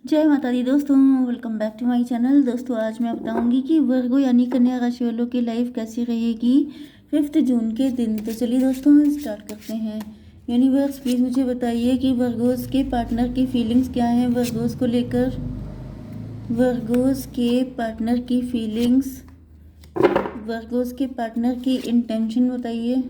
जय माता दी दोस्तों, welcome back to my channel. दोस्तों आज मैं बताऊंगी कि वर्गो यानी कन्या राशि वालों की लाइफ कैसी रहेगी 5 जून के दिन। तो चलिए दोस्तों स्टार्ट करते हैं। यूनिवर्स प्लीज़ मुझे बताइए कि वर्गोस के पार्टनर की फीलिंग्स क्या हैं वर्गोस को लेकर। वर्गोस के पार्टनर की फीलिंग्स, वर्गोस के पार्टनर की इंटेंशन बताइए।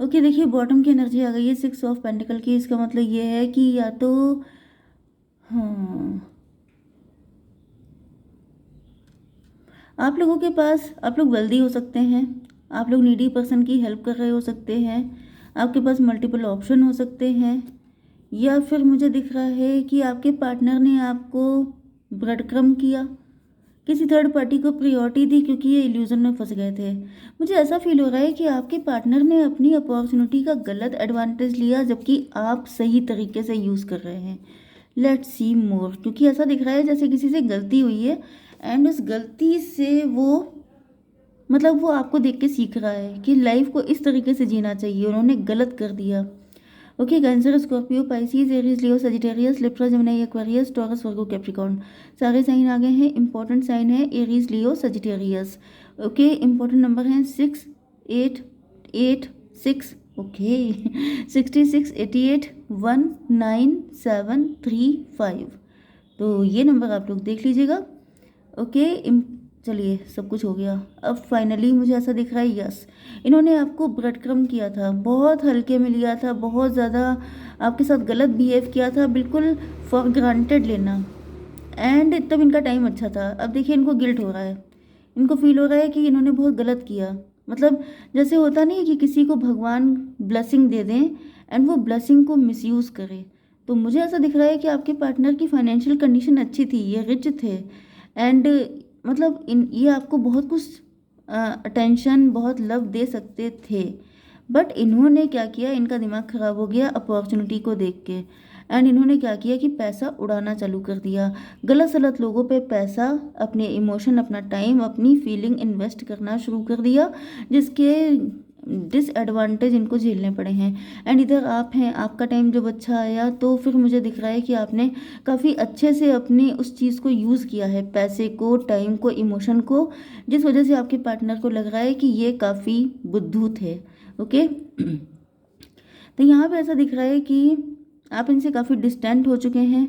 ओके देखिए बॉटम की एनर्जी आ गई है 6 ऑफ पेंटिकल की। इसका मतलब ये है कि या तो हाँ, आप लोगों के पास, आप लोग वेल्दी हो सकते हैं, आप लोग नीडी पर्सन की हेल्प कर रहे हो सकते हैं, आपके पास मल्टीपल ऑप्शन हो सकते हैं, या फिर मुझे दिख रहा है कि आपके पार्टनर ने आपको ब्रेड क्रम्ब किया, किसी थर्ड पार्टी को प्रायोरिटी दी क्योंकि ये इल्यूजन में फंस गए थे। मुझे ऐसा फील हो रहा है कि आपके पार्टनर ने अपनी अपॉर्चुनिटी का गलत एडवांटेज लिया जबकि आप सही तरीके से यूज़ कर रहे हैं। लेट्स सी मोर, क्योंकि ऐसा दिख रहा है जैसे किसी से गलती हुई है एंड उस गलती से वो आपको देख के सीख रहा है कि लाइफ को इस तरीके से जीना चाहिए, उन्होंने गलत कर दिया। Okay Cancer, Scorpio, Pisces, Aries, Leo, Sagittarius, Libra, Gemini, Aquarius, Taurus, Virgo, Capricorn, सारे साइन आ गए हैं। इंपॉर्टेंट साइन है Aries, Leo, Sagittarius. Okay important number हैं 6, 8, 8, 6। ओके 66, 88, 1, 9, 7, 3, 5। तो ये नंबर आप लोग देख लीजिएगा। ओके चलिए सब कुछ हो गया। अब फाइनली मुझे ऐसा दिख रहा है यस, इन्होंने आपको ब्रेड क्रम्ब किया था, बहुत हल्के में लिया था, बहुत ज़्यादा आपके साथ गलत बिहेव किया था, बिल्कुल फॉर ग्रांटेड लेना। एंड तब इनका टाइम अच्छा था। अब देखिए इनको गिल्ट हो रहा है, इनको फील हो रहा है कि इन्होंने बहुत गलत किया। मतलब जैसे होता नहीं है कि किसी को भगवान ब्लेसिंग दे दें एंड वो ब्लेसिंग को मिसयूज़ करे। तो मुझे ऐसा दिख रहा है कि आपके पार्टनर की फाइनेंशियल कंडीशन अच्छी थी, ये रिच थे एंड मतलब इन ये आपको बहुत कुछ अटेंशन, बहुत लव दे सकते थे, बट इन्होंने क्या किया, इनका दिमाग ख़राब हो गया अपॉर्चुनिटी को देख के। एंड इन्होंने क्या किया कि पैसा उड़ाना चालू कर दिया, गलत सलत लोगों पे पैसा, अपने इमोशन, अपना टाइम, अपनी फीलिंग इन्वेस्ट करना शुरू कर दिया, जिसके डिसएडवांटेज इनको झेलने पड़े हैं। एंड इधर आप हैं, आपका टाइम जब अच्छा आया तो फिर मुझे दिख रहा है कि आपने काफ़ी अच्छे से अपनी उस चीज़ को यूज़ किया है, पैसे को, टाइम को, इमोशन को, जिस वजह से आपके पार्टनर को लग रहा है कि ये काफ़ी बुद्धू थे। ओके तो यहाँ पे ऐसा दिख रहा है कि आप इनसे काफ़ी डिस्टेंट हो चुके हैं।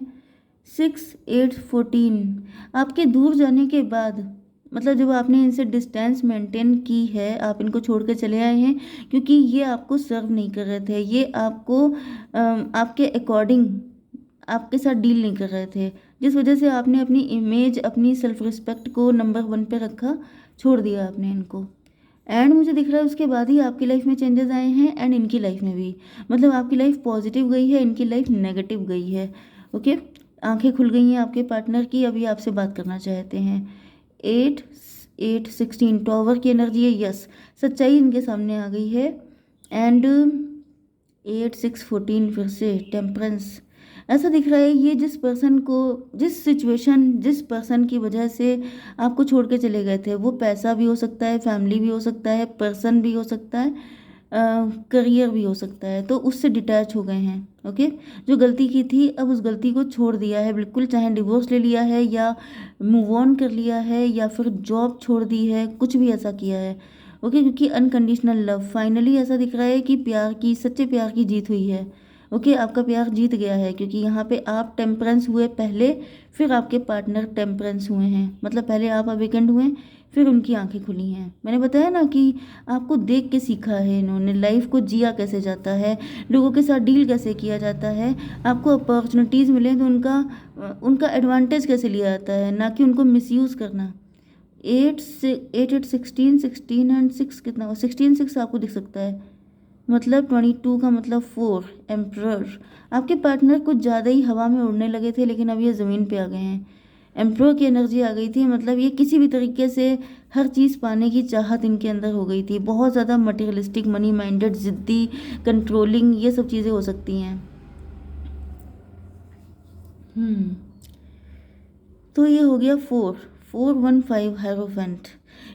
6, 8, 14 आपके दूर जाने के बाद, मतलब जब आपने इनसे डिस्टेंस मेंटेन की है, आप इनको छोड़ के चले आए हैं क्योंकि ये आपको सर्व नहीं कर रहे थे, ये आपको आपके अकॉर्डिंग आपके साथ डील नहीं कर रहे थे, जिस वजह से आपने अपनी इमेज, अपनी सेल्फ रिस्पेक्ट को नंबर 1 पे रखा, छोड़ दिया आपने इनको। एंड मुझे दिख रहा है उसके बाद ही आपकी लाइफ में चेंजेस आए हैं एंड इनकी लाइफ में भी, मतलब आपकी लाइफ पॉजिटिव गई है, इनकी लाइफ नेगेटिव गई है। ओके आंखें खुल गई हैं आपके पार्टनर की, अभी आपसे बात करना चाहते हैं। 8, 8, 16 टॉवर की एनर्जी है, यस सच्चाई इनके सामने आ गई है। एंड 8, 6, 14 फिर से टेम्परेंस। ऐसा दिख रहा है ये जिस पर्सन को, जिस सिचुएशन, जिस पर्सन की वजह से आपको छोड़ के चले गए थे, वो पैसा भी हो सकता है, फैमिली भी हो सकता है, पर्सन भी हो सकता है, करियर भी हो सकता है, तो उससे डिटैच हो गए हैं। ओके जो गलती की थी अब उस गलती को छोड़ दिया है बिल्कुल, चाहे डिवोर्स ले लिया है या मूव ऑन कर लिया है या फिर जॉब छोड़ दी है, कुछ भी ऐसा किया है। ओके क्योंकि अनकंडीशनल लव, फाइनली ऐसा दिख रहा है कि प्यार की, सच्चे प्यार की जीत हुई है। ओके आपका प्यार जीत गया है क्योंकि यहाँ पे आप टेम्परेंस हुए पहले, फिर आपके पार्टनर टेम्परेंस हुए हैं, मतलब पहले आप अवेकेंड हुए, फिर उनकी आंखें खुली हैं। मैंने बताया ना कि आपको देख के सीखा है इन्होंने, लाइफ को जिया कैसे जाता है, लोगों के साथ डील कैसे किया जाता है, आपको अपॉर्चुनिटीज़ मिले तो उनका उनका एडवांटेज कैसे लिया जाता है, ना कि उनको मिसयूज़ करना। 8 से 8, 8, 16, 16 एंड 6 कितना हुआ, 16, 6 आपको दिख सकता है, मतलब 22 का मतलब 4 एम्प्रर। आपके पार्टनर कुछ ज़्यादा ही हवा में उड़ने लगे थे लेकिन अब ये ज़मीन पे आ गए हैं। एम्प्रर की एनर्जी आ गई थी, मतलब ये किसी भी तरीके से हर चीज़ पाने की चाहत इनके अंदर हो गई थी, बहुत ज़्यादा मटेरियलिस्टिक, मनी माइंडेड, ज़िद्दी, कंट्रोलिंग, ये सब चीज़ें हो सकती हैं। तो ये हो गया 4, 4, 1, 5 हायरोफेंट।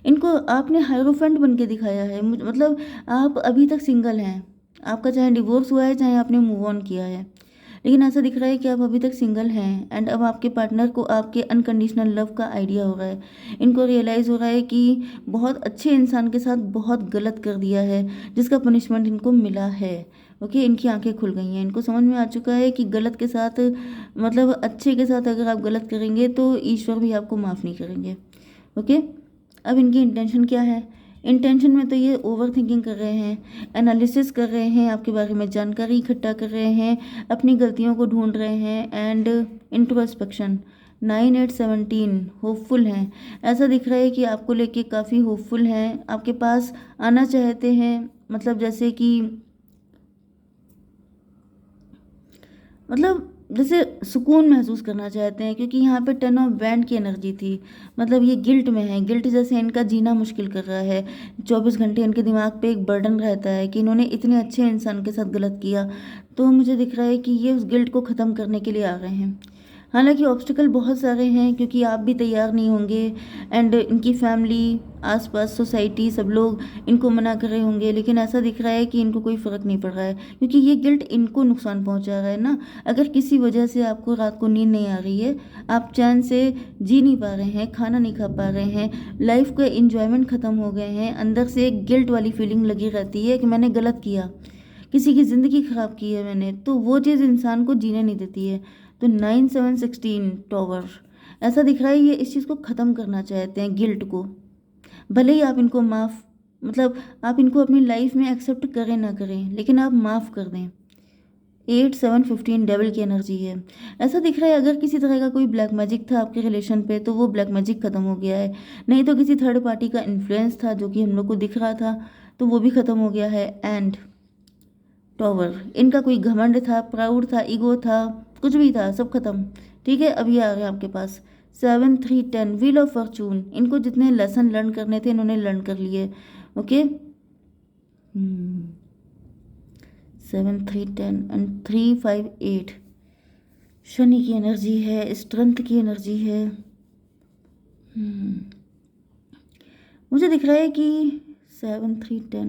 इनको आपने हायरोफेंट बन के दिखाया है, मतलब आप अभी तक सिंगल हैं, आपका चाहे डिवोर्स हुआ है चाहे आपने मूव ऑन किया है, लेकिन ऐसा दिख रहा है कि आप अभी तक सिंगल हैं एंड अब आपके पार्टनर को आपके अनकंडीशनल लव का आइडिया हो रहा है। इनको रियलाइज़ हो रहा है कि बहुत अच्छे इंसान के साथ बहुत गलत कर दिया है, जिसका पनिशमेंट इनको मिला है। ओके, इनकी आंखें खुल गई हैं, इनको समझ में आ चुका है कि गलत के साथ मतलब अच्छे के साथ अगर आप गलत करेंगे तो ईश्वर भी आपको माफ़ नहीं करेंगे। ओके, अब इनकी इंटेंशन क्या है? इंटेंशन में तो ये ओवर थिंकिंग कर रहे हैं, एनालिसिस कर रहे हैं, आपके बारे में जानकारी इकट्ठा कर रहे हैं, अपनी गलतियों को ढूंढ रहे हैं एंड इंट्रोस्पेक्शन। 9 8 17 होपफुल हैं। ऐसा दिख रहा है कि आपको लेके काफ़ी होपफुल हैं, आपके पास आना चाहते हैं, मतलब जैसे कि मतलब जैसे सुकून महसूस करना चाहते हैं, क्योंकि यहाँ पे 10 ऑफ बैंड की एनर्जी थी। मतलब ये गिल्ट में है, गिल्ट जैसे इनका जीना मुश्किल कर रहा है। 24 घंटे इनके दिमाग पे एक बर्डन रहता है कि इन्होंने इतने अच्छे इंसान के साथ गलत किया। तो मुझे दिख रहा है कि ये उस गिल्ट को ख़त्म करने के लिए आ रहे हैं। हालांकि ऑब्स्टिकल बहुत सारे हैं, क्योंकि आप भी तैयार नहीं होंगे एंड इनकी फैमिली, आसपास सोसाइटी, सब लोग इनको मना कर रहे होंगे, लेकिन ऐसा दिख रहा है कि इनको कोई फ़र्क नहीं पड़ रहा है, क्योंकि ये गिल्ट इनको नुकसान पहुंचा रहा है ना। अगर किसी वजह से आपको रात को नींद नहीं आ रही है, आप चैन से जी नहीं पा रहे हैं, खाना नहीं खा पा रहे हैं, लाइफ के इंजॉयमेंट ख़त्म हो गए हैं, अंदर से एक गिल्ट वाली फीलिंग लगी रहती है कि मैंने गलत किया, किसी की ज़िंदगी ख़राब की है मैंने, तो वो चीज़ इंसान को जीने नहीं देती है। तो 9 7 16 टॉवर, ऐसा दिख रहा है ये इस चीज़ को ख़त्म करना चाहते हैं, गिल्ट को। भले ही आप इनको माफ़ मतलब आप इनको अपनी लाइफ में एक्सेप्ट करें ना करें, लेकिन आप माफ़ कर दें। 8 7 15 डेविल की एनर्जी है। ऐसा दिख रहा है अगर किसी तरह का कोई ब्लैक मैजिक था आपके रिलेशन पे, तो वो ब्लैक मैजिक ख़त्म हो गया है। नहीं तो किसी थर्ड पार्टी का इन्फ्लुएंस था जो कि हम लोग को दिख रहा था, तो वो भी ख़त्म हो गया है। एंड टॉवर, इनका कोई घमंड था, प्राउड था, ईगो था, कुछ भी था, सब खत्म। ठीक है, अब ये आ गए आपके पास 7 3 10 व्हील ऑफ फॉर्चून। इनको जितने लेसन लर्न करने थे इन्होंने लर्न कर लिए। ओके, 7 3 10 एंड 3 5 8 शनि की एनर्जी है, स्ट्रेंथ की एनर्जी है। मुझे दिख रहा है कि 7 3 10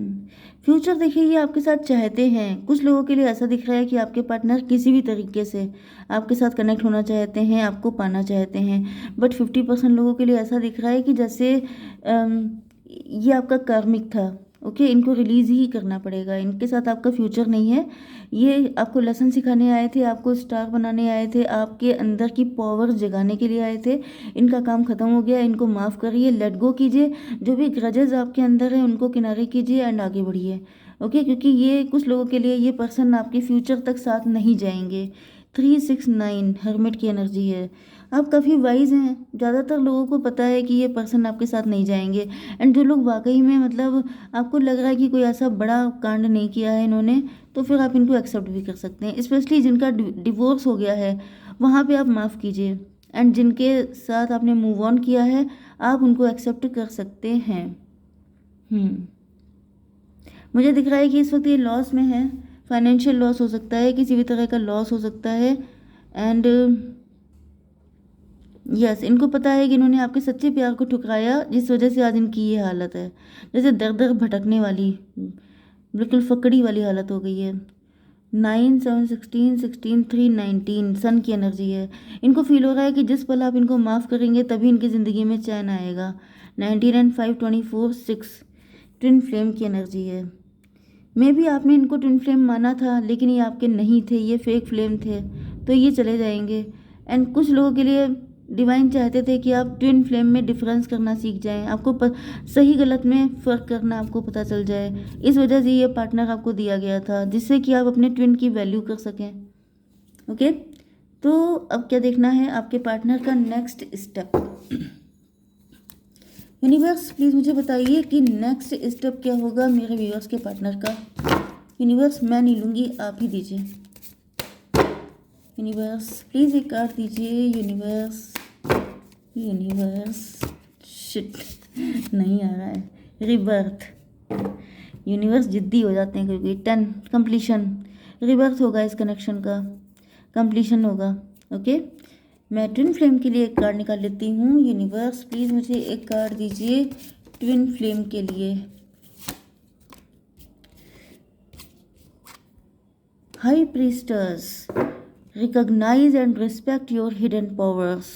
फ्यूचर देखिए ये आपके साथ चाहते हैं। कुछ लोगों के लिए ऐसा दिख रहा है कि आपके पार्टनर किसी भी तरीके से आपके साथ कनेक्ट होना चाहते हैं, आपको पाना चाहते हैं। बट 50% लोगों के लिए ऐसा दिख रहा है कि जैसे ये आपका कार्मिक था। ओके, इनको रिलीज़ ही करना पड़ेगा, इनके साथ आपका फ्यूचर नहीं है। ये आपको लेसन सिखाने आए थे, आपको स्टार बनाने आए थे, आपके अंदर की पावर जगाने के लिए आए थे। इनका काम ख़त्म हो गया, इनको माफ़ करिए, लेट गो कीजिए, जो भी ग्रजेज आपके अंदर है उनको किनारे कीजिए एंड आगे बढ़िए। ओके, क्योंकि ये कुछ लोगों के लिए ये पर्सन आपके फ्यूचर तक साथ नहीं जाएंगे। 3 6 9 हर्मिट की एनर्जी है। आप काफ़ी वाइज हैं, ज़्यादातर लोगों को पता है कि ये पर्सन आपके साथ नहीं जाएंगे। एंड जो लोग वाकई में मतलब आपको लग रहा है कि कोई ऐसा बड़ा कांड नहीं किया है इन्होंने, तो फिर आप इनको एक्सेप्ट भी कर सकते हैं। स्पेशली जिनका डिवोर्स हो गया है वहाँ पे आप माफ़ कीजिए, एंड जिनके साथ आपने मूव ऑन किया है आप उनको एक्सेप्ट कर सकते हैं। मुझे दिख रहा है कि इस वक्त ये लॉस में है, फाइनेंशियल लॉस हो सकता है, किसी भी तरह का लॉस हो सकता है। एंड यस, इनको पता है कि इन्होंने आपके सच्चे प्यार को ठुकराया, जिस वजह से आज इनकी ये हालत है, जैसे दर दर भटकने वाली, बिल्कुल फकड़ी वाली हालत हो गई है। 9 7 16 16 3 19 सन की एनर्जी है। इनको फील हो रहा है कि जिस पल आप इनको माफ़ करेंगे तभी इनकी ज़िंदगी में चैन आएगा। 19 एंड 5 24 6 ट्विन फ्लेम की एनर्जी है। मे भी आपने इनको ट्विन फ्लेम माना था, लेकिन ये आपके नहीं थे, ये फेक फ्लेम थे, तो ये चले जाएंगे। एंड कुछ लोगों के लिए डिवाइन चाहते थे कि आप ट्विन फ्लेम में डिफरेंस करना सीख जाएं, आपको सही गलत में फ़र्क करना आपको पता चल जाए। इस वजह से ये पार्टनर आपको दिया गया था, जिससे कि आप अपने ट्विन की वैल्यू कर सकें। ओके, तो अब क्या देखना है आपके पार्टनर का नेक्स्ट स्टेप। यूनिवर्स प्लीज़ मुझे बताइए कि नेक्स्ट स्टेप क्या होगा मेरे व्यूअर्स के पार्टनर का। यूनिवर्स मैं नहीं लूँगी, आप ही दीजिए। यूनिवर्स प्लीज़ एक कार्ड दीजिए। यूनिवर्स शिट नहीं आ रहा है। रिबर्थ, यूनिवर्स जिद्दी हो जाते हैं क्योंकि 10 कंप्लीशन, रिबर्थ होगा इस कनेक्शन का, कंप्लीशन होगा। ओके, मैं ट्विन फ्लेम के लिए एक कार्ड निकाल लेती हूँ। यूनिवर्स प्लीज़ मुझे एक कार्ड दीजिए ट्विन फ्लेम के लिए। High priestess, recognise and respect your hidden powers.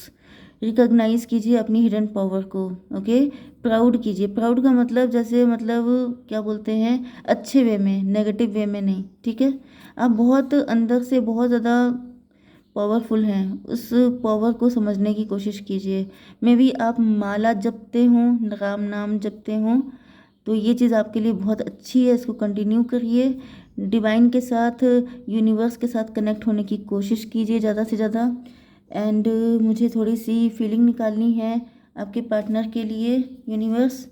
Recognise कीजिए अपनी हिडन पावर को, ओके। प्राउड कीजिए, प्राउड का मतलब जैसे मतलब क्या बोलते हैं, अच्छे वे में, नेगेटिव वे में नहीं, ठीक है। आप बहुत अंदर से बहुत ज़्यादा पावरफुल हैं, उस पावर को समझने की कोशिश कीजिए। मे बी आप माला जपते हों, राम नाम जपते हों, तो ये चीज़ आपके लिए बहुत अच्छी है, इसको कंटिन्यू करिए। डिवाइन के साथ, यूनिवर्स के साथ कनेक्ट होने की कोशिश कीजिए ज़्यादा से ज़्यादा। एंड मुझे थोड़ी सी फीलिंग निकालनी है आपके पार्टनर के लिए। यूनिवर्स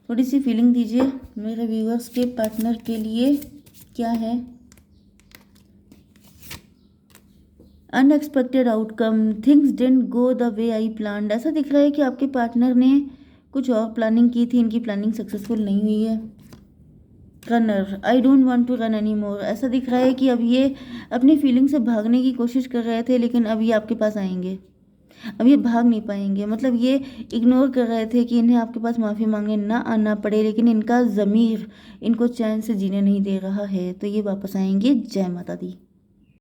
थोड़ी सी फीलिंग दीजिए मेरे व्यूअर्स के पार्टनर के लिए, क्या है। Unexpected outcome, things didn't go the way I planned. ऐसा दिख रहा है कि आपके पार्टनर ने कुछ और प्लानिंग की थी, इनकी प्लानिंग सक्सेसफुल नहीं हुई है। Runner, I don't want to run any more. ऐसा दिख रहा है कि अब ये अपनी फीलिंग से भागने की कोशिश कर रहे थे, लेकिन अब ये आपके पास आएंगे, अब ये भाग नहीं पाएंगे। मतलब ये इग्नोर कर रहे थे कि इन्हें आपके पास माफ़ी मांगे ना आना पड़े, लेकिन इनका ज़मीर इनको चैन से जीने नहीं दे रहा है, तो ये वापस आएंगे। जय माता दी।